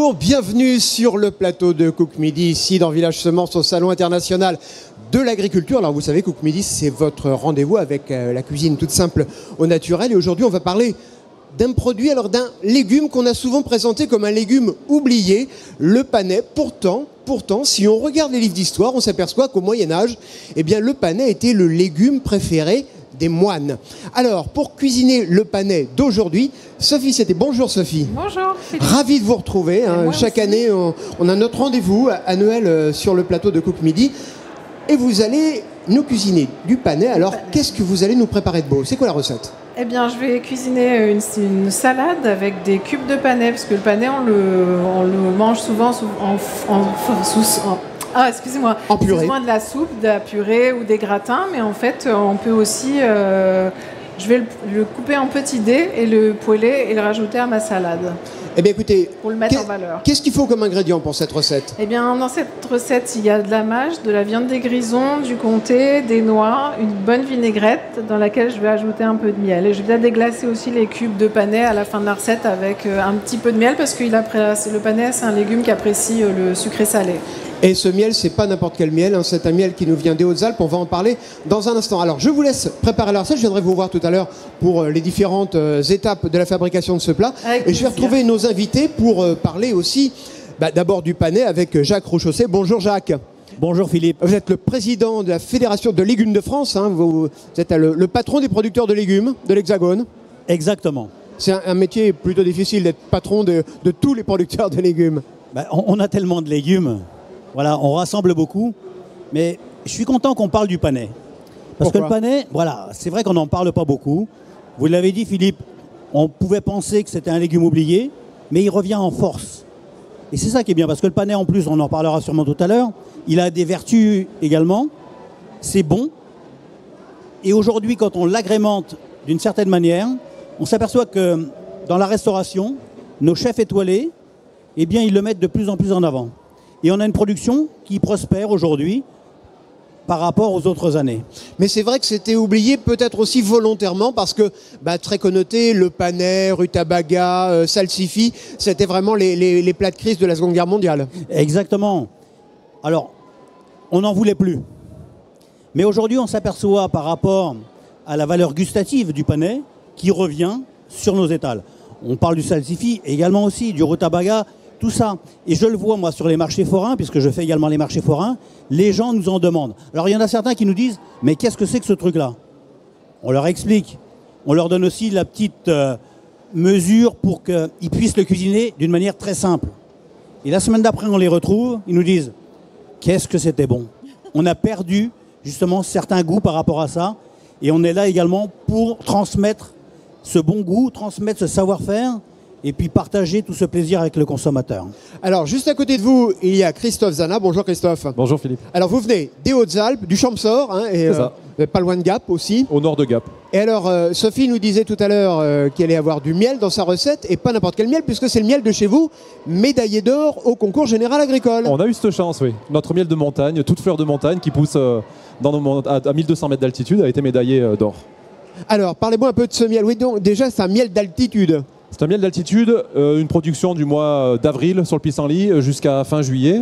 Bonjour, bienvenue sur le plateau de Cook Midi, ici dans Village Semence au Salon International de l'Agriculture. Alors vous savez, Cook Midi, c'est votre rendez-vous avec la cuisine toute simple au naturel. Et aujourd'hui, on va parler d'un produit, alors d'un légume qu'on a souvent présenté comme un légume oublié, le panais. Pourtant, si on regarde les livres d'histoire, on s'aperçoit qu'au Moyen-Âge, eh bien, le panais était le légume préféré des moines. Alors, pour cuisiner le panais d'aujourd'hui, Sophie C'était. Bonjour Sophie. Bonjour. Ravi de vous retrouver. Chaque année, on a notre rendez-vous annuel sur le plateau de Cook Midi. Et vous allez nous cuisiner du panais. Alors, qu'est-ce que vous allez nous préparer de beau? C'est quoi la recette? Eh bien, je vais cuisiner une salade avec des cubes de panais, parce que le panais, on le mange souvent excusez-moi. En purée. Excusez-moi, de la soupe, de la purée ou des gratins, mais en fait, on peut aussi... je vais le couper en petits dés et le poêler et le rajouter à ma salade. Eh bien, écoutez, pour le mettre en valeur. Qu'est-ce qu'il faut comme ingrédient pour cette recette? Eh bien, dans cette recette, il y a de la mâche, de la viande des grisons, du comté, des noix, une bonne vinaigrette dans laquelle je vais ajouter un peu de miel. Et je vais déglacer aussi les cubes de panais à la fin de la recette avec un petit peu de miel parce que le panais, c'est un légume qui apprécie le sucré salé. Et ce miel, c'est pas n'importe quel miel, c'est un miel qui nous vient des Hautes-Alpes. On va en parler dans un instant. Alors, je vous laisse préparer la recette. Je viendrai vous voir tout à l'heure pour les différentes étapes de la fabrication de ce plat. Avec et je vais retrouver nos invités pour parler aussi d'abord du panais avec Jacques Rochaussé. Bonjour Jacques. Bonjour Philippe. Vous êtes le président de la Fédération de légumes de France. Vous êtes le patron des producteurs de légumes de l'Hexagone. Exactement. C'est un métier plutôt difficile d'être patron de tous les producteurs de légumes. On a tellement de légumes. Voilà, on rassemble beaucoup, mais je suis content qu'on parle du panais. Parce que le panais, voilà, c'est vrai qu'on n'en parle pas beaucoup. Vous l'avez dit Philippe, on pouvait penser que c'était un légume oublié, mais il revient en force. Et c'est ça qui est bien, parce que le panais en plus, on en parlera sûrement tout à l'heure, il a des vertus également, c'est bon. Et aujourd'hui, quand on l'agrémente d'une certaine manière, on s'aperçoit que dans la restauration, nos chefs étoilés, eh bien, ils le mettent de plus en plus en avant. Et on a une production qui prospère aujourd'hui par rapport aux autres années. Mais c'est vrai que c'était oublié peut-être aussi volontairement parce que très connoté, le panais, rutabaga, salsifis, c'était vraiment les plats de crise de la Seconde Guerre mondiale. Exactement. Alors, on n'en voulait plus. Mais aujourd'hui, on s'aperçoit par rapport à la valeur gustative du panais qui revient sur nos étals. On parle du salsifis, également aussi du rutabaga, tout ça. Et je le vois, moi, sur les marchés forains, puisque je fais également les marchés forains, les gens nous en demandent. Alors, il y en a certains qui nous disent « Mais qu'est-ce que c'est que ce truc-là » On leur explique. On leur donne aussi la petite mesure pour qu'ils puissent le cuisiner d'une manière très simple. Et la semaine d'après, on les retrouve, ils nous disent « Qu'est-ce que c'était bon ?» On a perdu, justement, certains goûts par rapport à ça. Et on est là également pour transmettre ce bon goût, transmettre ce savoir-faire, et puis partager tout ce plaisir avec le consommateur. Alors, juste à côté de vous, il y a Christophe Zana. Bonjour Christophe. Bonjour Philippe. Alors, vous venez des Hautes-Alpes, du Champsaur, et pas loin de Gap aussi. Au nord de Gap. Et alors, Sophie nous disait tout à l'heure qu'il allait avoir du miel dans sa recette, et pas n'importe quel miel, puisque c'est le miel de chez vous, médaillé d'or au concours général agricole. On a eu cette chance, oui. Notre miel de montagne, toute fleur de montagne, qui pousse à 1200 mètres d'altitude, a été médaillé d'or. Alors, parlez-moi un peu de ce miel. Oui, donc déjà, c'est un miel d'altitude. C'est un miel d'altitude, une production du mois d'avril sur le pissenlit jusqu'à fin juillet.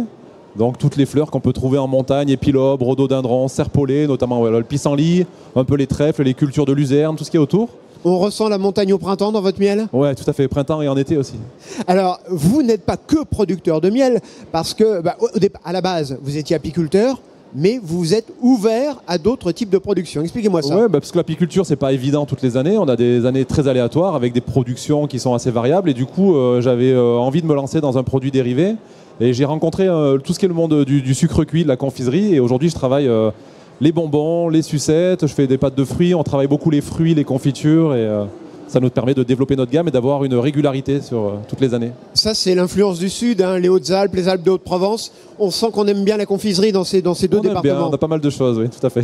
Donc toutes les fleurs qu'on peut trouver en montagne, épilobe, rhododendron, serpolet, notamment le pissenlit, un peu les trèfles, les cultures de luzerne, tout ce qui est autour. On ressent la montagne au printemps dans votre miel? Oui, tout à fait, printemps et en été aussi. Alors, vous n'êtes pas que producteur de miel, parce que à la base, vous étiez apiculteur, mais vous êtes ouvert à d'autres types de production. Expliquez-moi ça. Oui, parce que l'apiculture, c'est pas évident toutes les années. On a des années très aléatoires avec des productions qui sont assez variables. Et du coup, j'avais envie de me lancer dans un produit dérivé. Et j'ai rencontré tout ce qui est le monde du sucre cuit, de la confiserie. Et aujourd'hui, je travaille les bonbons, les sucettes, je fais des pâtes de fruits. On travaille beaucoup les fruits, les confitures. Et ça nous permet de développer notre gamme et d'avoir une régularité sur toutes les années. Ça, c'est l'influence du Sud, les Hautes-Alpes, les Alpes de Haute-Provence. On sent qu'on aime bien la confiserie dans ces deux départements. On a pas mal de choses, oui, tout à fait.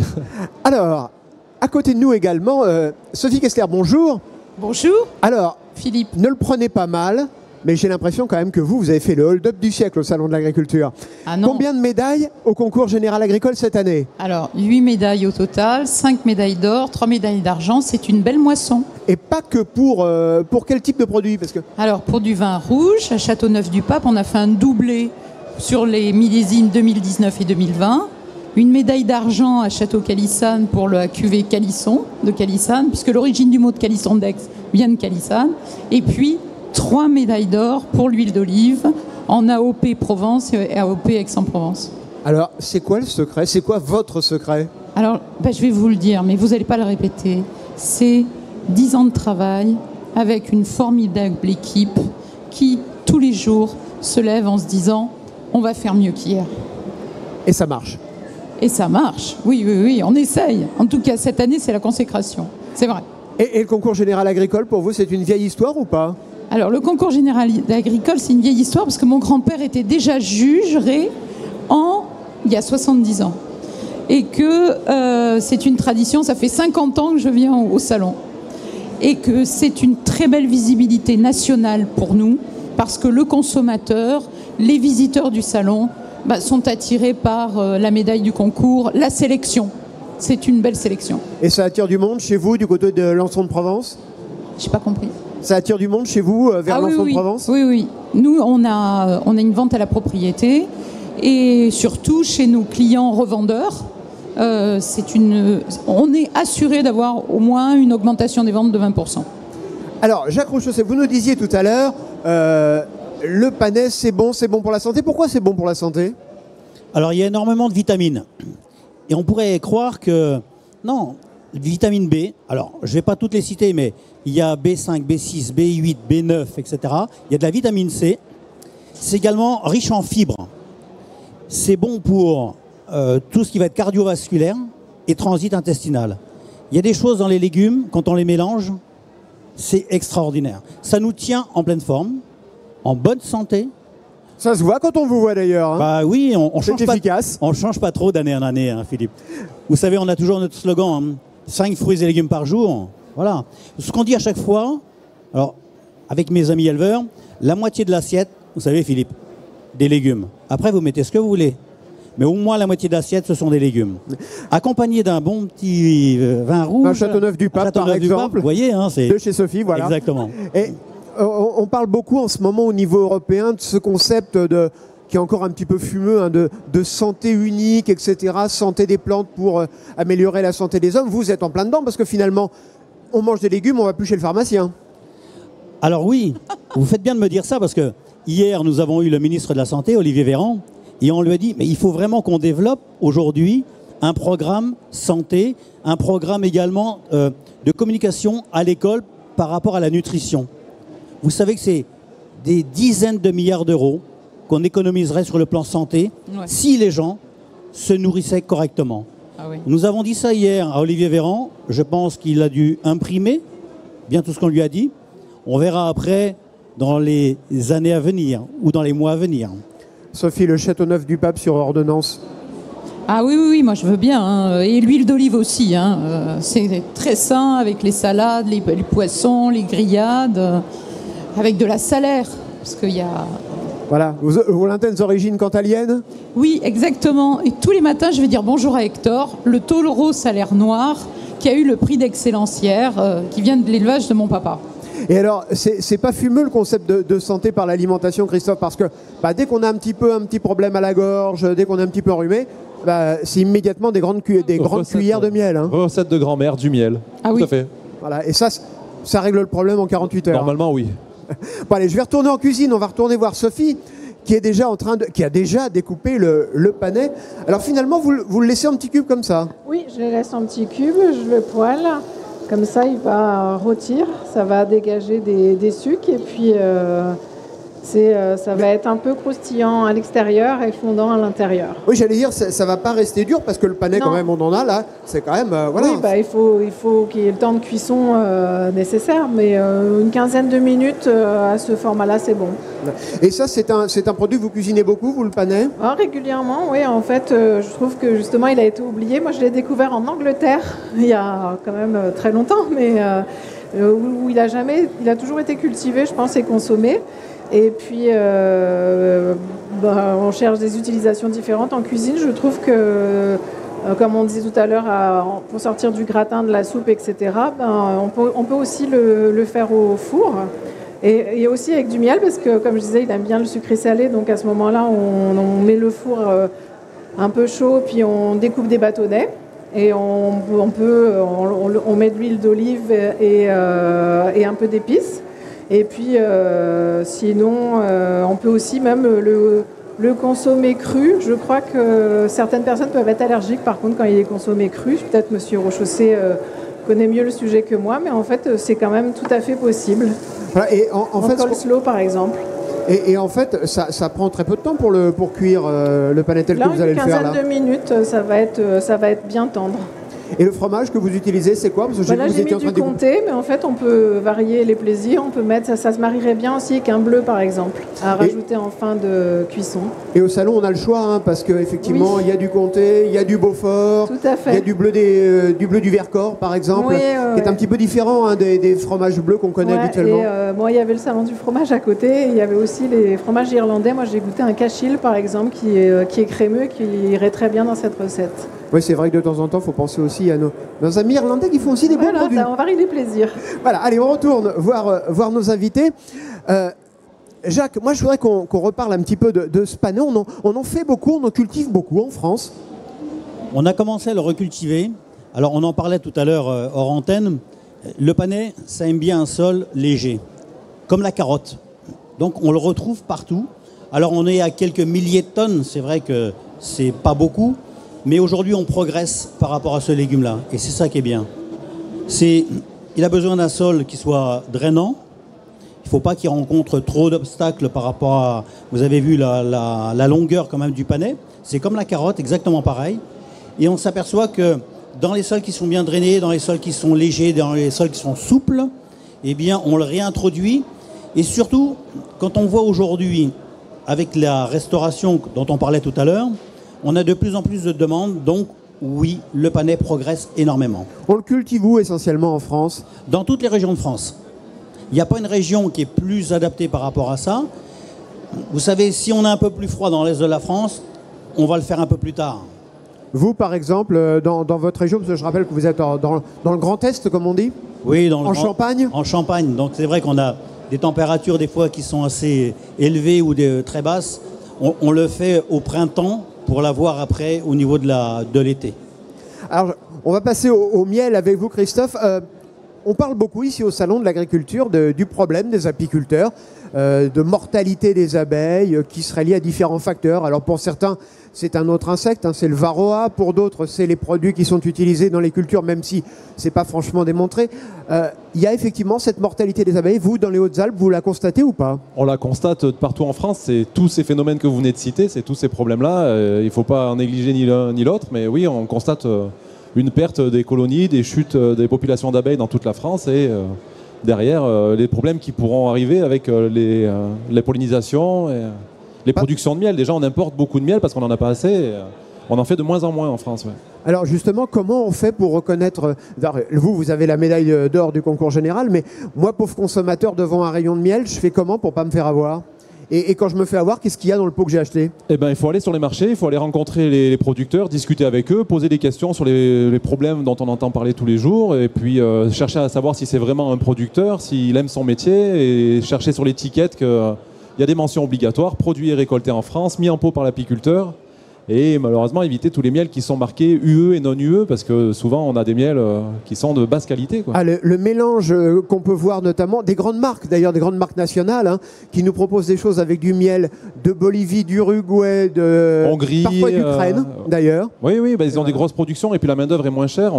Alors, à côté de nous également, Sophie Kessler, bonjour. Bonjour. Alors, Philippe, ne le prenez pas mal, Mais j'ai l'impression quand même que vous avez fait le hold-up du siècle au Salon de l'Agriculture. Ah non. Combien de médailles au concours général agricole cette année? Alors, 8 médailles au total, 5 médailles d'or, 3 médailles d'argent. C'est une belle moisson. Et pas que pour quel type de produit? Parce que... Alors, pour du vin rouge, à Châteauneuf-du-Pape, on a fait un doublé sur les millésimes 2019 et 2020. Une médaille d'argent à Château-Calissane pour la cuvée Calisson de Calissane, puisque l'origine du mot de Calisson d'Aix vient de Calissane. Et puis, 3 médailles d'or pour l'huile d'olive en AOP Provence et AOP Aix-en-Provence. Alors, c'est quoi le secret? C'est quoi votre secret? Alors, je vais vous le dire, mais vous n'allez pas le répéter. C'est 10 ans de travail avec une formidable équipe qui, tous les jours, se lève en se disant « on va faire mieux qu'hier ». Et ça marche? Et ça marche, oui, on essaye. En tout cas, cette année, c'est la consécration, c'est vrai. Et le concours général agricole, pour vous, c'est une vieille histoire ou pas? Alors, le concours général agricole, c'est une vieille histoire parce que mon grand-père était déjà jugeré il y a 70 ans. Et que c'est une tradition, ça fait 50 ans que je viens au salon. Et que c'est une très belle visibilité nationale pour nous parce que le consommateur, les visiteurs du salon sont attirés par la médaille du concours, la sélection. C'est une belle sélection. Et ça attire du monde chez vous, du côté de Lançon de Provence? Je n'ai pas compris. Ça attire du monde chez vous, vers Lançon de Provence? Oui. Nous, on a une vente à la propriété. Et surtout, chez nos clients revendeurs, on est assuré d'avoir au moins une augmentation des ventes de 20%. Alors, Jacques Rochesset, vous nous disiez tout à l'heure, le panais, c'est bon pour la santé. Pourquoi c'est bon pour la santé? Alors, il y a énormément de vitamines. Et on pourrait croire que... Non, vitamine B, alors, je ne vais pas toutes les citer, mais il y a B5, B6, B8, B9, etc. Il y a de la vitamine C. C'est également riche en fibres. C'est bon pour tout ce qui va être cardiovasculaire et transit intestinal. Il y a des choses dans les légumes, quand on les mélange, c'est extraordinaire. Ça nous tient en pleine forme, en bonne santé. Ça se voit quand on vous voit d'ailleurs. Hein. Bah oui, on change efficace. On change pas trop d'année en année, hein, Philippe. Vous savez, on a toujours notre slogan, 5 fruits et légumes par jour. Voilà. Ce qu'on dit à chaque fois, alors, avec mes amis éleveurs, la moitié de l'assiette, vous savez, Philippe, des légumes. Après, vous mettez ce que vous voulez. Mais au moins la moitié de l'assiette, ce sont des légumes. Accompagné d'un bon petit vin rouge. Un Châteauneuf-du-Pape, par exemple. Vous voyez, hein, c'est... De chez Sophie, voilà. Exactement. Et on parle beaucoup en ce moment au niveau européen de ce concept qui est encore un petit peu fumeux, hein, de santé unique, etc. Santé des plantes pour améliorer la santé des hommes. Vous êtes en plein dedans parce que finalement, on mange des légumes, on va plus chez le pharmacien. Alors oui, vous faites bien de me dire ça parce que hier, nous avons eu le ministre de la Santé, Olivier Véran, et on lui a dit, mais il faut vraiment qu'on développe aujourd'hui un programme santé, un programme également de communication à l'école par rapport à la nutrition. Vous savez que c'est des dizaines de milliards d'euros qu'on économiserait sur le plan santé si les gens se nourrissaient correctement. Ah oui. Nous avons dit ça hier à Olivier Véran. Je pense qu'il a dû imprimer bien tout ce qu'on lui a dit. On verra après dans les années à venir ou dans les mois à venir. Sophie, le Châteauneuf-du-Pape sur ordonnance. Ah oui, moi je veux bien. Hein. Et l'huile d'olive aussi. Hein. C'est très sain avec les salades, les poissons, les grillades, avec de la salaire. Parce qu'il y a... Voilà, vos lointaines origines cantaliennes? Oui, exactement. Et tous les matins, je vais dire bonjour à Hector, le taureau salaire noir, qui a eu le prix d'excellence hier, qui vient de l'élevage de mon papa. Et alors, c'est pas fumeux le concept de santé par l'alimentation, Christophe, parce que dès qu'on a un petit problème à la gorge, dès qu'on est un petit peu enrhumé, c'est immédiatement des grandes cuillères de miel. Hein. Recette de grand-mère, du miel. Ah tout oui. à fait. Voilà, et ça règle le problème en 48 heures. Normalement, oui. Bon, allez, je vais retourner en cuisine, on va retourner voir Sophie, qui a déjà découpé le panais. Alors finalement, vous le laissez en petits cubes comme ça? Oui, je le laisse en petits cubes, je le poêle. Comme ça, il va rôtir, ça va dégager des sucs et puis ça va être un peu croustillant à l'extérieur et fondant à l'intérieur. Oui, j'allais dire, ça va pas rester dur parce que le panais, quand même, on en a là. C'est quand même, voilà. Oui, il faut qu'il y ait le temps de cuisson nécessaire, mais une quinzaine de minutes à ce format-là, c'est bon. Et ça, c'est un produit que vous cuisinez beaucoup, vous, le panais? Régulièrement, oui. En fait, je trouve que justement, il a été oublié. Moi, je l'ai découvert en Angleterre il y a quand même très longtemps, mais où il a toujours été cultivé, je pense, et consommé. Et puis, on cherche des utilisations différentes en cuisine. Je trouve que, comme on disait tout à l'heure, pour sortir du gratin, de la soupe, etc., on peut aussi le faire au four. Et aussi avec du miel, parce que, comme je disais, il aime bien le sucré salé. Donc à ce moment-là, on met le four un peu chaud, puis on découpe des bâtonnets. Et on met de l'huile d'olive et un peu d'épices. Et puis, sinon, on peut aussi même le consommer cru. Je crois que certaines personnes peuvent être allergiques, par contre, quand il est consommé cru. Peut-être M. Rochaussé connaît mieux le sujet que moi, mais en fait, c'est quand même tout à fait possible. Voilà, et en fait, coleslaw, par exemple. Et en fait, ça prend très peu de temps pour cuire le panais tel que vous allez le faire. Là, une quinzaine de minutes, ça va être bien tendre. Et le fromage que vous utilisez, c'est quoi? Parce que là, j'ai mis du comté, mais en fait, on peut varier les plaisirs. On peut mettre, ça se marierait bien aussi avec un bleu, par exemple, à rajouter en fin de cuisson. Et au salon, on a le choix, hein, parce qu'effectivement, il y a du comté, il y a du Beaufort, tout à fait. Il y a du bleu du Vercors, par exemple, qui est un petit peu différent des fromages bleus qu'on connaît habituellement. Et moi, il y avait le salon du fromage à côté. Il y avait aussi les fromages irlandais. Moi, j'ai goûté un cachil, par exemple, qui est crémeux, qui irait très bien dans cette recette. Oui, c'est vrai que de temps en temps, il faut penser aussi à nos amis irlandais qui font aussi des bons produits. On varie les plaisirs. Voilà, allez, on retourne voir nos invités. Jacques, moi je voudrais qu'on reparle un petit peu de ce panais. On en fait beaucoup, on en cultive beaucoup en France. On a commencé à le recultiver. Alors on en parlait tout à l'heure hors antenne. Le panais, ça aime bien un sol léger, comme la carotte. Donc on le retrouve partout. Alors on est à quelques milliers de tonnes, c'est vrai que c'est pas beaucoup. Mais aujourd'hui, on progresse par rapport à ce légume-là. Et c'est ça qui est bien. Il a besoin d'un sol qui soit drainant. Il ne faut pas qu'il rencontre trop d'obstacles par rapport à... Vous avez vu la longueur quand même du panais. C'est comme la carotte, exactement pareil. Et on s'aperçoit que dans les sols qui sont bien drainés, dans les sols qui sont légers, dans les sols qui sont souples, eh bien, on le réintroduit. Et surtout, quand on voit aujourd'hui, avec la restauration dont on parlait tout à l'heure, on a de plus en plus de demandes, donc oui, le panais progresse énormément. On le cultive où essentiellement en France? Dans toutes les régions de France. Il n'y a pas une région qui est plus adaptée par rapport à ça. Vous savez, si on est un peu plus froid dans l'est de la France, on va le faire un peu plus tard. Vous, par exemple, dans votre région, parce que je rappelle que vous êtes dans le Grand Est, comme on dit? Oui, en Champagne? En Champagne. Donc c'est vrai qu'on a des températures des fois qui sont assez élevées ou très basses. On le fait au printemps, pour l'avoir après au niveau de l'été. Alors, on va passer au miel avec vous, Christophe. On parle beaucoup ici au Salon de l'Agriculture du problème des apiculteurs, de mortalité des abeilles qui serait lié à différents facteurs. Alors pour certains, c'est un autre insecte, hein, c'est le varroa. Pour d'autres, c'est les produits qui sont utilisés dans les cultures, même si ce n'est pas franchement démontré. Il y a effectivement cette mortalité des abeilles. Vous, dans les Hautes-Alpes, vous la constatez ou pas? On la constate partout en France. C'est tous ces phénomènes que vous venez de citer, c'est tous ces problèmes-là. Il ne faut pas en négliger ni l'un ni l'autre, mais oui, on constate une perte des colonies, des chutes des populations d'abeilles dans toute la France et derrière les problèmes qui pourront arriver avec les pollinisations et les productions de miel. Déjà, on importe beaucoup de miel parce qu'on n'en a pas assez. On en fait de moins en moins en France. Ouais. Alors justement, comment on fait pour reconnaître... Vous avez la médaille d'or du concours général, mais moi, pauvre consommateur devant un rayon de miel, je fais comment pour ne pas me faire avoir? Et quand je me fais avoir, qu'est-ce qu'il y a dans le pot que j'ai acheté? Eh ben, il faut aller sur les marchés, il faut aller rencontrer les producteurs, discuter avec eux, poser des questions sur les problèmes dont on entend parler tous les jours, et puis chercher à savoir si c'est vraiment un producteur, s'il aime son métier, et chercher sur l'étiquette qu'il y a des mentions obligatoires, produits et récoltés en France, mis en pot par l'apiculteur. Et malheureusement, éviter tous les miels qui sont marqués UE et non UE, parce que souvent, on a des miels qui sont de basse qualité. Quoi. Ah, le mélange qu'on peut voir notamment, des grandes marques, d'ailleurs, des grandes marques nationales, hein, qui nous proposent des choses avec du miel de Bolivie, d'Uruguay, de Hongrie, parfois d'Ukraine, d'ailleurs. Oui, bah, ils ont des grosses productions, et puis la main-d'œuvre est moins chère.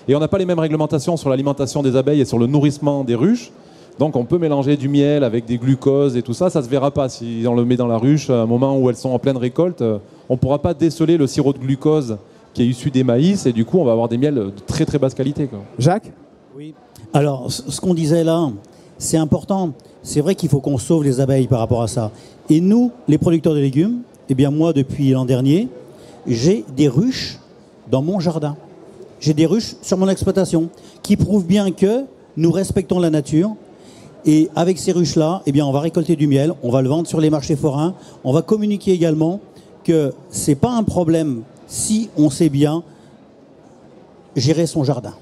Et on n'a pas les mêmes réglementations sur l'alimentation des abeilles et sur le nourrissement des ruches. Donc on peut mélanger du miel avec des glucoses et tout ça, ça se verra pas. Si on le met dans la ruche à un moment où elles sont en pleine récolte, on ne pourra pas déceler le sirop de glucose qui est issu des maïs et du coup on va avoir des miels de très très basse qualité. Quoi. Jacques ? Oui. Alors ce qu'on disait là, c'est important. C'est vrai qu'il faut qu'on sauve les abeilles par rapport à ça. Et nous, les producteurs de légumes, eh bien moi depuis l'an dernier, j'ai des ruches dans mon jardin. J'ai des ruches sur mon exploitation qui prouvent bien que nous respectons la nature. Et avec ces ruches-là, eh bien, on va récolter du miel, on va le vendre sur les marchés forains. On va communiquer également que ce n'est pas un problème si on sait bien gérer son jardin.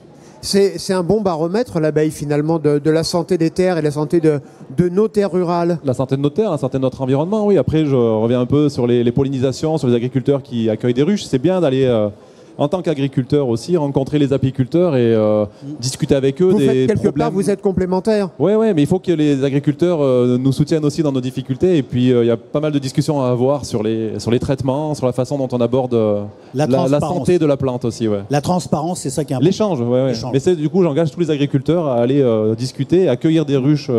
C'est un bon baromètre, l'abeille, finalement, de la santé des terres et la santé de nos terres rurales. La santé de nos terres, la santé de notre environnement, oui. Après, je reviens un peu sur les pollinisations, sur les agriculteurs qui accueillent des ruches. C'est bien d'aller... en tant qu'agriculteur aussi, rencontrer les apiculteurs et discuter avec eux des quelque problèmes. Part, vous êtes complémentaires. Oui, mais il faut que les agriculteurs nous soutiennent aussi dans nos difficultés. Et puis, il y a pas mal de discussions à avoir sur les traitements, sur la façon dont on aborde la santé de la plante aussi. Ouais. La transparence, c'est ça qui est important. L'échange, ouais. Mais du coup, j'engage tous les agriculteurs à aller discuter, à accueillir des ruches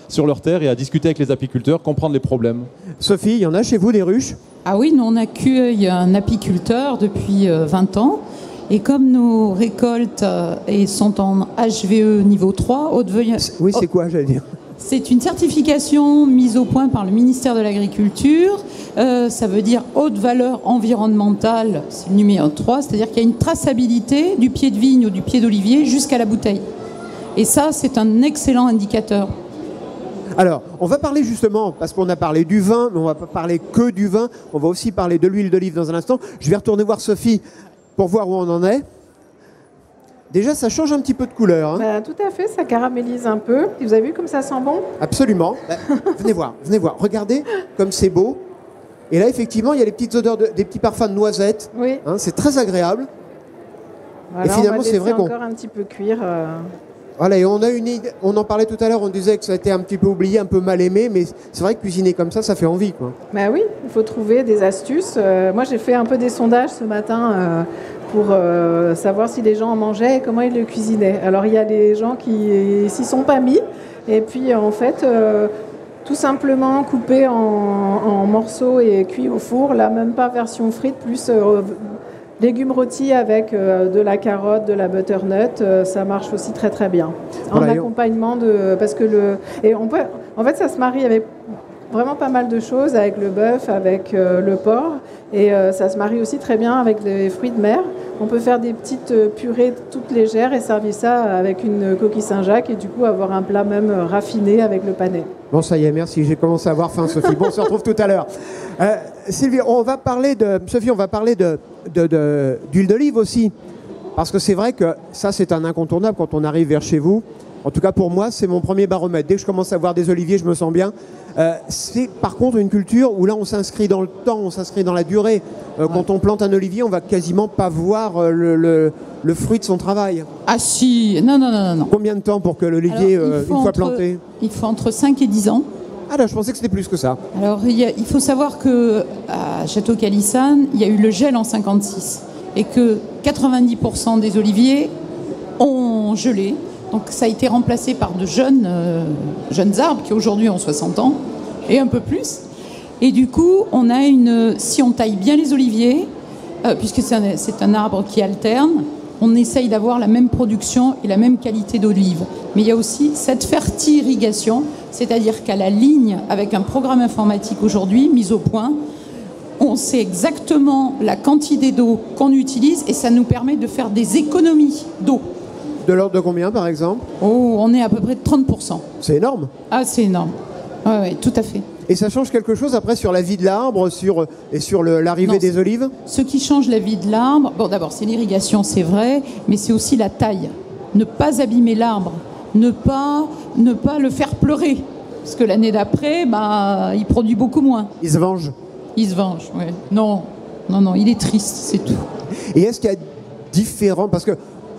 sur leur terre et à discuter avec les apiculteurs, comprendre les problèmes. Sophie, il y en a chez vous des ruches ? Ah oui, nous on accueille un apiculteur depuis 20 ans. Et comme nos récoltes sont en HVE niveau 3, oui, c'est quoi, j'allais dire ? C'est une certification mise au point par le ministère de l'Agriculture. Ça veut dire haute valeur environnementale, c'est le numéro 3, c'est-à-dire qu'il y a une traçabilité du pied de vigne ou du pied d'olivier jusqu'à la bouteille. Et ça, c'est un excellent indicateur. Alors, on va parler justement, parce qu'on a parlé du vin, mais on ne va pas parler que du vin, on va aussi parler de l'huile d'olive dans un instant. Je vais retourner voir Sophie pour voir où on en est. Déjà, ça change un petit peu de couleur. Hein. Tout à fait, ça caramélise un peu. Et vous avez vu comme ça sent bon ? Absolument. Venez voir. Regardez comme c'est beau. Et là, effectivement, il y a les petites odeurs, des petits parfums de noisettes. Oui. Hein, c'est très agréable. Voilà, et finalement, c'est vrai qu'on encore un petit peu cuire. Voilà, et on a une idée, on en parlait tout à l'heure, on disait que ça a été un petit peu oublié, un peu mal aimé, mais c'est vrai que cuisiner comme ça fait envie, quoi. Bah oui, il faut trouver des astuces. Moi, j'ai fait un peu des sondages ce matin pour savoir si les gens en mangeaient et comment ils le cuisinaient. Alors, il y a des gens qui s'y sont pas mis, et puis en fait, tout simplement coupé en morceaux et cuit au four, là, même pas version frite, plus... légumes rôtis avec de la carotte, de la butternut, ça marche aussi très très bien. En accompagnement parce que en fait, ça se marie avec vraiment pas mal de choses, avec le bœuf, avec le porc, et ça se marie aussi très bien avec des fruits de mer. On peut faire des petites purées toutes légères et servir ça avec une coquille Saint-Jacques et du coup avoir un plat même raffiné avec le panais. Bon, ça y est, merci, j'ai commencé à avoir faim, Sophie. Bon, on se retrouve tout à l'heure. Sylvie, on va parler d'huile d'olive aussi, parce que c'est vrai que ça, c'est un incontournable quand on arrive vers chez vous. En tout cas, pour moi, c'est mon premier baromètre. Dès que je commence à voir des oliviers, je me sens bien. C'est par contre une culture où là, on s'inscrit dans le temps, on s'inscrit dans la durée. Quand on plante un olivier, on va quasiment pas voir le fruit de son travail. Ah si, non. Combien de temps pour que l'olivier, une fois planté ? Il faut entre 5 et 10 ans. Ah là, je pensais que c'était plus que ça. Alors, il faut savoir qu'à Château-Calissane, il y a eu le gel en 56 et que 90% des oliviers ont gelé. Donc ça a été remplacé par de jeunes arbres qui aujourd'hui ont 60 ans et un peu plus. Et du coup, si on taille bien les oliviers, puisque c'est un arbre qui alterne, on essaye d'avoir la même production et la même qualité d'olive. Mais il y a aussi cette fertirrigation, c'est-à-dire qu'à la ligne, avec un programme informatique aujourd'hui mis au point, on sait exactement la quantité d'eau qu'on utilise et ça nous permet de faire des économies d'eau. De l'ordre de combien, par exemple ? Oh, on est à peu près de 30%. C'est énorme. Ah, c'est énorme. Oui, tout à fait. Et ça change quelque chose après sur la vie de l'arbre et sur l'arrivée des olives ? Ce qui change la vie de l'arbre, bon, d'abord, c'est l'irrigation, c'est vrai, mais c'est aussi la taille. Ne pas abîmer l'arbre, ne pas le faire pleurer. Parce que l'année d'après, il produit beaucoup moins. Il se venge ? Il se venge, oui. Non, il est triste, c'est tout. Et est-ce qu'il y a différents... Parce que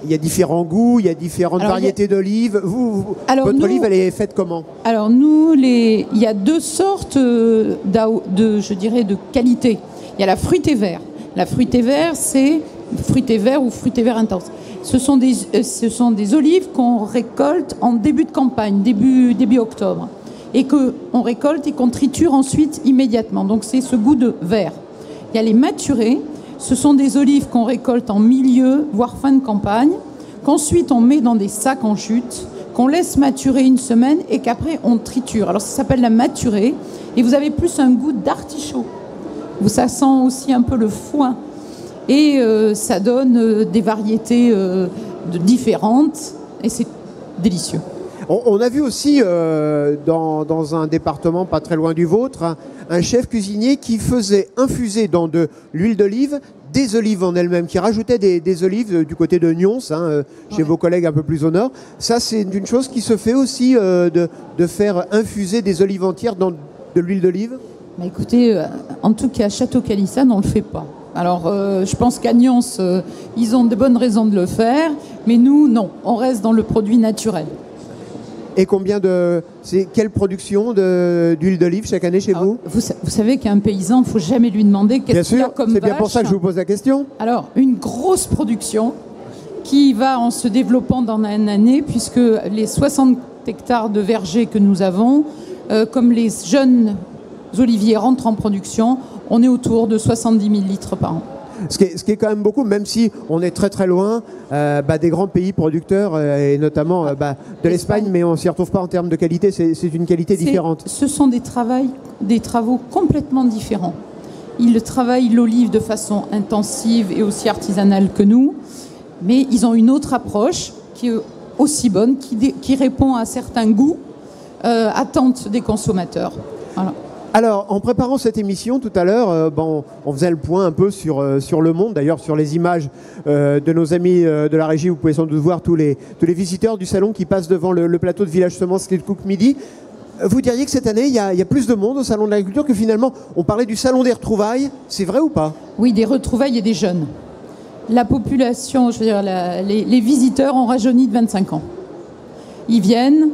il y a différents goûts, il y a différentes variétés d'olives. Votre olive, elle est faite comment ? Alors nous, il y a deux sortes de qualité. Il y a la fruitée vert. La fruitée vert, c'est fruitée vert ou fruitée vert intense. Ce sont des olives qu'on récolte en début de campagne, début octobre, et qu'on récolte et qu'on triture ensuite immédiatement. Donc c'est ce goût de vert. Il y a les maturées. Ce sont des olives qu'on récolte en milieu, voire fin de campagne, qu'ensuite on met dans des sacs en jute, qu'on laisse maturer une semaine et qu'après on triture. Alors ça s'appelle la maturée et vous avez plus un goût d'artichaut. Ça sent aussi un peu le foin et ça donne des variétés différentes et c'est délicieux. On a vu aussi dans un département pas très loin du vôtre, un chef cuisinier qui faisait infuser dans de l'huile d'olive des olives en elles-mêmes, qui rajoutait des olives du côté de Nyons, chez vos collègues un peu plus au nord. Ça, c'est une chose qui se fait aussi, de faire infuser des olives entières dans de l'huile d'olive? Bah écoutez, en tout cas, à Château-Calissane, on ne le fait pas. Alors, je pense qu'à Nyons, ils ont de bonnes raisons de le faire, mais nous, non. On reste dans le produit naturel. Et quelle production d'huile d'olive chaque année chez vous? Vous savez qu'un paysan, il ne faut jamais lui demander qu'est-ce qu'il y a comme vache. C'est bien pour ça que je vous pose la question. Alors, une grosse production qui va en se développant dans une année, puisque les 60 hectares de vergers que nous avons, comme les jeunes oliviers rentrent en production, on est autour de 70 000 litres par an. Ce qui est quand même beaucoup, même si on est très très loin des grands pays producteurs, et notamment de l'Espagne, mais on ne s'y retrouve pas en termes de qualité, c'est une qualité différente. Ce sont des travaux complètement différents. Ils travaillent l'olive de façon intensive et aussi artisanale que nous, mais ils ont une autre approche qui est aussi bonne, qui répond à certains goûts, attentes des consommateurs. Voilà. Alors, en préparant cette émission tout à l'heure, on faisait le point un peu sur le monde. D'ailleurs, sur les images de nos amis de la régie, vous pouvez sans doute voir tous les visiteurs du salon qui passent devant le plateau de Village Semences qui est le Cook Midi. Vous diriez que cette année, il y a plus de monde au salon de l'agriculture que finalement, on parlait du salon des retrouvailles. C'est vrai ou pas? Oui, des retrouvailles et des jeunes. La population, je veux dire, les visiteurs ont rajeuni de 25 ans. Ils viennent.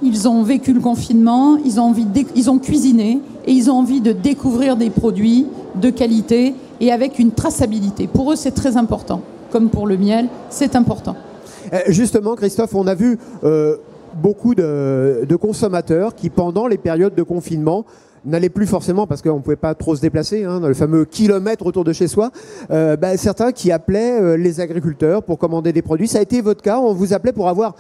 Ils ont vécu le confinement, ils ont cuisiné et ils ont envie de découvrir des produits de qualité et avec une traçabilité. Pour eux, c'est très important. Comme pour le miel, c'est important. Justement, Christophe, on a vu beaucoup de consommateurs qui, pendant les périodes de confinement, n'allaient plus forcément, parce qu'on ne pouvait pas trop se déplacer, dans le fameux kilomètre autour de chez soi, certains qui appelaient les agriculteurs pour commander des produits. Ça a été votre cas? On vous appelait pour avoir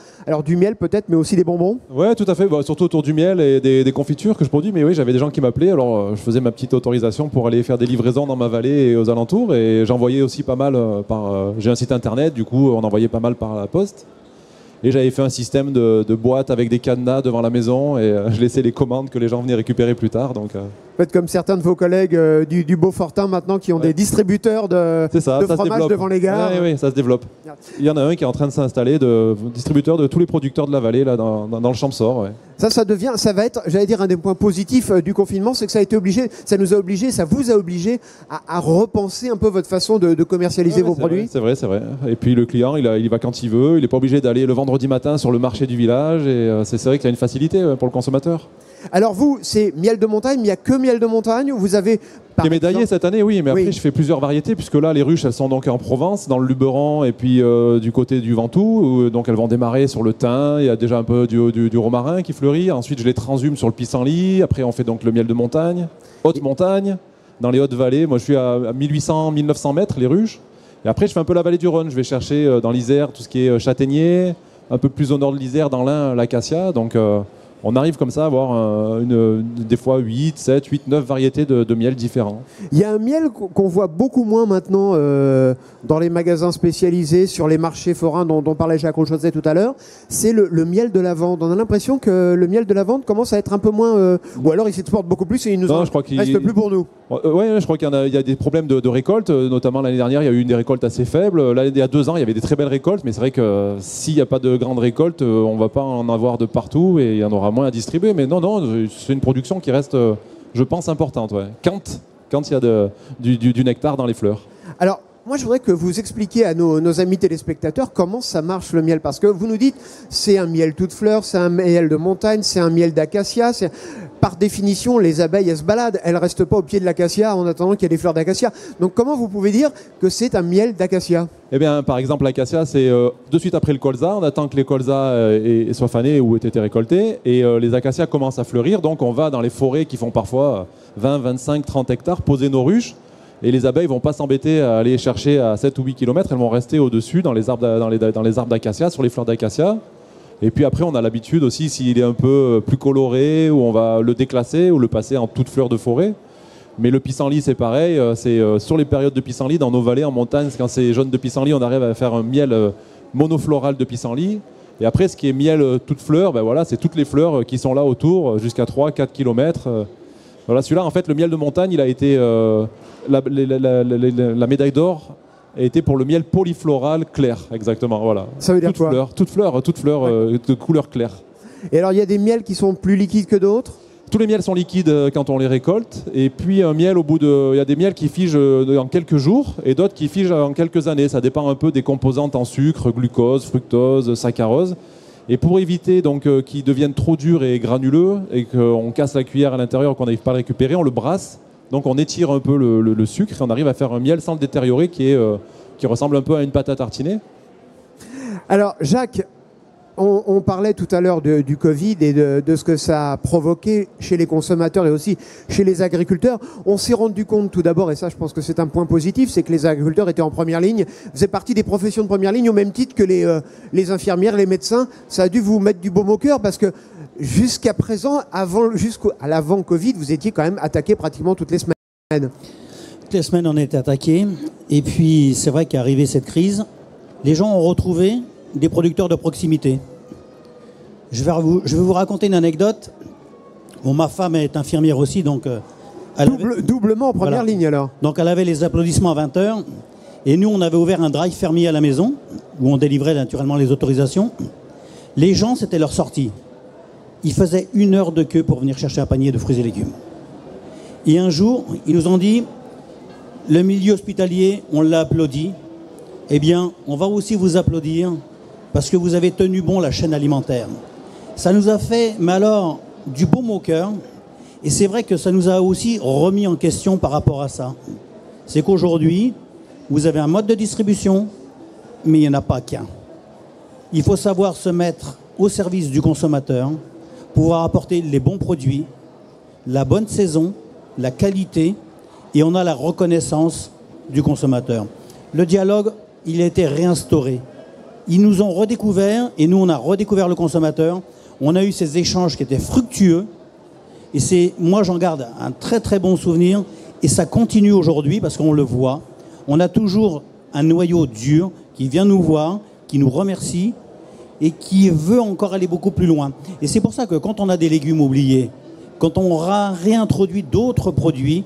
du miel peut-être, mais aussi des bonbons? Ouais, tout à fait, surtout autour du miel et des confitures que je produis. Mais oui, j'avais des gens qui m'appelaient, alors je faisais ma petite autorisation pour aller faire des livraisons dans ma vallée et aux alentours. Et j'envoyais aussi pas mal j'ai un site internet, du coup on envoyait pas mal par la poste. Et j'avais fait un système de boîtes avec des cadenas devant la maison et je laissais les commandes que les gens venaient récupérer plus tard. Donc, faites comme certains de vos collègues du Beaufortin maintenant qui ont des distributeurs de fromage devant les gares. Oui, ça se développe. Il y en a un qui est en train de s'installer, distributeur de tous les producteurs de la vallée là, dans le Champsaur. Ouais. Ça va être, j'allais dire, un des points positifs du confinement, c'est que ça vous a obligé à repenser un peu votre façon de commercialiser vos produits. C'est vrai. Et puis le client, il va quand il veut, il n'est pas obligé d'aller le vendredi matin sur le marché du village et c'est vrai qu'il y a une facilité pour le consommateur. Alors vous, c'est miel de montagne, mais il n'y a que miel de montagne ou vous avez... Qui est médaillé cette année, oui, mais après je fais plusieurs variétés puisque là les ruches elles sont donc en Provence, dans le Luberon et puis du côté du Ventoux, donc elles vont démarrer sur le thym, il y a déjà un peu du romarin qui fleurit, ensuite je les transhume sur le pissenlit, après on fait donc le miel de montagne, haute montagne, dans les hautes vallées, moi je suis à 1800-1900 mètres les ruches, et après je fais un peu la vallée du Rhône, je vais chercher dans l'Isère tout ce qui est châtaignier, un peu plus au nord de l'Isère dans l'Ain l'acacia, donc... on arrive comme ça à avoir des fois 8, 7, 8, 9 variétés de miel différents. Il y a un miel qu'on voit beaucoup moins maintenant dans les magasins spécialisés, sur les marchés forains dont parlait Jacques Rochozet tout à l'heure, c'est le miel de lavande. On a l'impression que le miel de lavande commence à être un peu moins... ou alors il s'exporte beaucoup plus et il nous reste plus pour nous. Oui, je crois qu'il y a des problèmes de récolte, notamment l'année dernière, il y a eu des récoltes assez faibles. Là, il y a 2 ans, il y avait des très belles récoltes, mais c'est vrai que s'il n'y a pas de grandes récoltes, on ne va pas en avoir de partout et il y en aura moins à distribuer. Mais non, c'est une production qui reste, je pense, importante. Ouais. Quand il y a du nectar dans les fleurs. Alors, moi, je voudrais que vous expliquiez à nos amis téléspectateurs comment ça marche le miel. Parce que vous nous dites, c'est un miel toute fleur, c'est un miel de montagne, c'est un miel d'acacia. Par définition, les abeilles, elles se baladent. Elles ne restent pas au pied de l'acacia en attendant qu'il y ait des fleurs d'acacia. Donc, comment vous pouvez dire que c'est un miel d'acacia? Eh bien, par exemple, l'acacia, c'est de suite après le colza. On attend que les colzas soient fanés ou aient été récoltés. Et les acacias commencent à fleurir. Donc, on va dans les forêts qui font parfois 20, 25, 30 hectares poser nos ruches. Et les abeilles ne vont pas s'embêter à aller chercher à 7 ou 8 km. Elles vont rester au-dessus dans les arbres d'acacia, sur les fleurs d'acacia. Et puis après, on a l'habitude aussi, s'il est un peu plus coloré, où on va le déclasser ou le passer en toute fleur de forêt. Mais le pissenlit, c'est pareil. C'est sur les périodes de pissenlit, dans nos vallées, en montagne, quand c'est jaune de pissenlit, on arrive à faire un miel monofloral de pissenlit. Et après, ce qui est miel toute fleur, ben voilà, c'est toutes les fleurs qui sont là autour, jusqu'à 3-4 km. Voilà, celui-là, en fait, le miel de montagne, il a été la médaille d'or a été pour le miel polyfloral clair, exactement. Voilà. Ça veut dire quoi? Toute fleur de couleur claire. Et alors, il y a des miels qui sont plus liquides que d'autres? Tous les miels sont liquides quand on les récolte. Et puis, un miel, il y a des miels qui figent en quelques jours et d'autres qui figent en quelques années. Ça dépend un peu des composantes en sucre, glucose, fructose, saccharose. Et pour éviter donc qu'ils deviennent trop durs et granuleux et qu'on casse la cuillère à l'intérieur, qu'on n'arrive pas à le récupérer, on le brasse. Donc on étire un peu le sucre et on arrive à faire un miel sans le détériorer qui ressemble un peu à une pâte à tartiner. Alors Jacques, on parlait tout à l'heure du Covid et de ce que ça a provoqué chez les consommateurs et aussi chez les agriculteurs. On s'est rendu compte tout d'abord, et ça je pense que c'est un point positif, c'est que les agriculteurs étaient en première ligne, faisaient partie des professions de première ligne au même titre que les infirmières, les médecins. Ça a dû vous mettre du baume au cœur parce que jusqu'à présent, jusqu'à l'avant-Covid, vous étiez quand même attaqué pratiquement toutes les semaines. Toutes les semaines on était attaqués et puis c'est vrai qu'arrivée cette crise, les gens ont retrouvé des producteurs de proximité. Je vais vous raconter une anecdote. Bon, ma femme est infirmière aussi, donc... Doublement en première ligne, alors. Donc elle avait les applaudissements à 20h. Et nous, on avait ouvert un drive fermier à la maison, où on délivrait naturellement les autorisations. Les gens, c'était leur sortie. Ils faisaient 1 heure de queue pour venir chercher un panier de fruits et légumes. Et un jour, ils nous ont dit, le milieu hospitalier, on l'a applaudi. Eh bien, on va aussi vous applaudir parce que vous avez tenu bon la chaîne alimentaire. Ça nous a fait, mais alors, du baume au cœur. Et c'est vrai que ça nous a aussi remis en question par rapport à ça. C'est qu'aujourd'hui, vous avez un mode de distribution, mais il n'y en a pas qu'un. Il faut savoir se mettre au service du consommateur, pouvoir apporter les bons produits, la bonne saison, la qualité, et on a la reconnaissance du consommateur. Le dialogue, il a été réinstauré. Ils nous ont redécouvert et nous, on a redécouvert le consommateur. On a eu ces échanges qui étaient fructueux. Et moi, j'en garde un très, très bon souvenir. Et ça continue aujourd'hui parce qu'on le voit. On a toujours un noyau dur qui vient nous voir, qui nous remercie et qui veut encore aller beaucoup plus loin. Et c'est pour ça que quand on a des légumes oubliés, quand on réintroduit d'autres produits,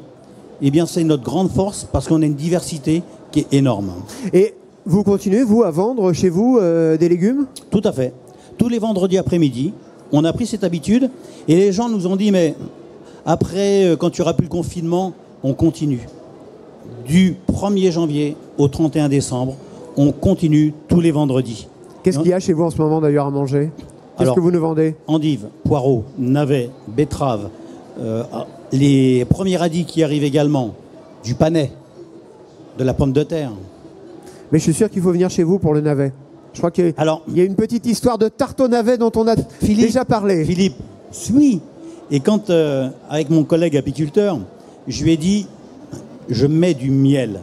eh bien, c'est notre grande force parce qu'on a une diversité qui est énorme. Et vous continuez, vous, à vendre chez vous des légumes? Tout à fait. Tous les vendredis après-midi, on a pris cette habitude et les gens nous ont dit, mais après, quand tu auras plus le confinement, on continue. Du 1er janvier au 31 décembre, on continue tous les vendredis. Qu'est-ce qu'il y a chez vous en ce moment d'ailleurs à manger? Qu'est-ce que vous nous vendez? Endives, poireaux, navets, betteraves, les premiers radis qui arrivent également, du panais, de la pomme de terre. Mais je suis sûr qu'il faut venir chez vous pour le navet. Je crois qu'il y a une petite histoire de tarte au navet dont on a déjà parlé. Philippe, oui. Et quand, avec mon collègue apiculteur, je lui ai dit, je mets du miel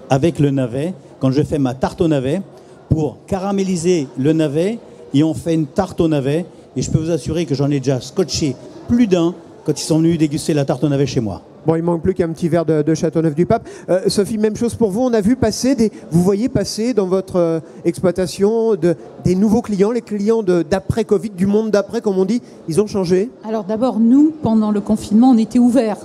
avec le navet, quand je fais ma tarte au navet, pour caraméliser le navet, et on fait une tarte au navet. Et je peux vous assurer que j'en ai déjà scotché plus d'un quand ils sont venus déguster la tarte au navet chez moi. Bon, il manque plus qu'un petit verre de Châteauneuf-du-Pape. Sophie, même chose pour vous. On a vu passer vous voyez passer dans votre exploitation des nouveaux clients, les clients d'après-Covid, du monde d'après, comme on dit. Ils ont changé? Alors d'abord, nous, pendant le confinement, on était ouverts.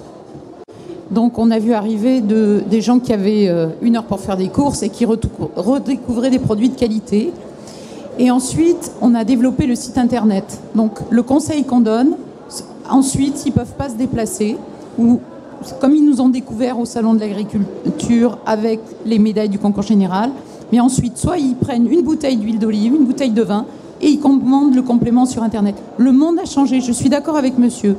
Donc on a vu arriver des gens qui avaient 1 heure pour faire des courses et qui redécouvraient des produits de qualité. Et ensuite, on a développé le site internet. Donc le conseil qu'on donne, ensuite, s'ils ne peuvent pas se déplacer, ou comme ils nous ont découvert au Salon de l'Agriculture avec les médailles du concours général, mais ensuite, soit ils prennent une bouteille d'huile d'olive, une bouteille de vin, et ils commandent le complément sur Internet. Le monde a changé, je suis d'accord avec monsieur.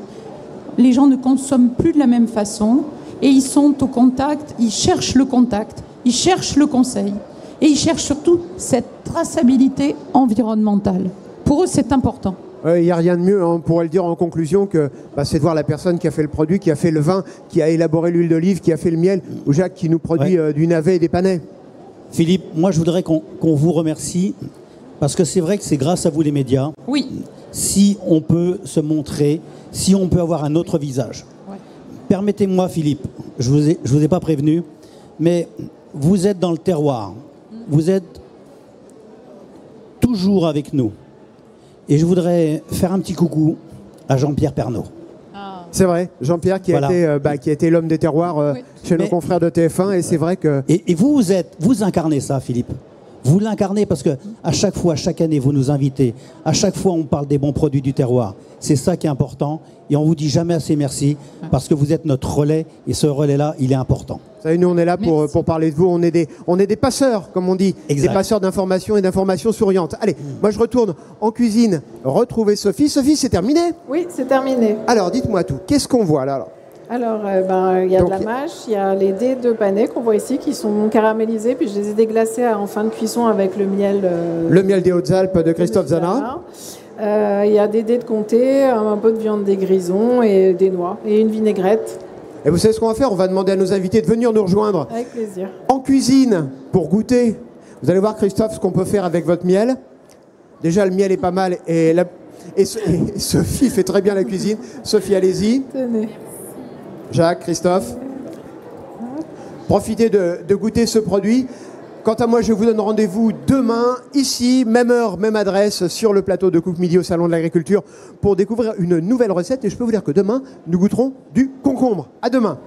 Les gens ne consomment plus de la même façon, et ils sont au contact, ils cherchent le contact, ils cherchent le conseil, et ils cherchent surtout cette traçabilité environnementale. Pour eux, c'est important. Il n'y a rien de mieux, on pourrait le dire en conclusion, que c'est de voir la personne qui a fait le produit, qui a fait le vin, qui a élaboré l'huile d'olive, qui a fait le miel, ou Jacques qui nous produit du navet et des panais. Philippe, moi je voudrais qu'on vous remercie, parce que c'est vrai que c'est grâce à vous les médias, oui, si on peut se montrer, si on peut avoir un autre visage. Ouais. Permettez-moi Philippe, je vous ai pas prévenu, mais vous êtes dans le terroir, vous êtes toujours avec nous. Et je voudrais faire un petit coucou à Jean-Pierre Pernaut. C'est vrai, Jean-Pierre qui, qui a été l'homme des terroirs chez nos confrères de TF1, et c'est vrai que... Et vous incarnez ça, Philippe. Vous l'incarnez parce que à chaque fois, chaque année, vous nous invitez. À chaque fois, on parle des bons produits du terroir. C'est ça qui est important. Et on vous dit jamais assez merci parce que vous êtes notre relais. Et ce relais-là, il est important. Vous savez, nous, on est là pour parler de vous. On est des passeurs, comme on dit. Exact. Des passeurs d'informations et d'informations souriantes. Allez, moi, je retourne en cuisine retrouver Sophie. Sophie, c'est terminé? Oui, c'est terminé. Alors, dites-moi tout. Qu'est-ce qu'on voit là? Alors, il y a de la mâche, il y a les dés de panais qu'on voit ici qui sont caramélisés, puis je les ai déglacés en fin de cuisson avec le miel. Le miel des Hautes-Alpes de Christophe Zana. Il y a des dés de comté, un peu de viande des grisons et des noix et une vinaigrette. Et vous savez ce qu'on va faire? On va demander à nos invités de venir nous rejoindre. Avec plaisir. En cuisine, pour goûter. Vous allez voir, Christophe, ce qu'on peut faire avec votre miel. Déjà, le miel est pas mal et Sophie fait très bien la cuisine. Sophie, allez-y. Tenez. Jacques, Christophe, profitez de goûter ce produit. Quant à moi, je vous donne rendez-vous demain, ici, même heure, même adresse, sur le plateau de Cook Midi au Salon de l'Agriculture, pour découvrir une nouvelle recette. Et je peux vous dire que demain, nous goûterons du concombre. À demain.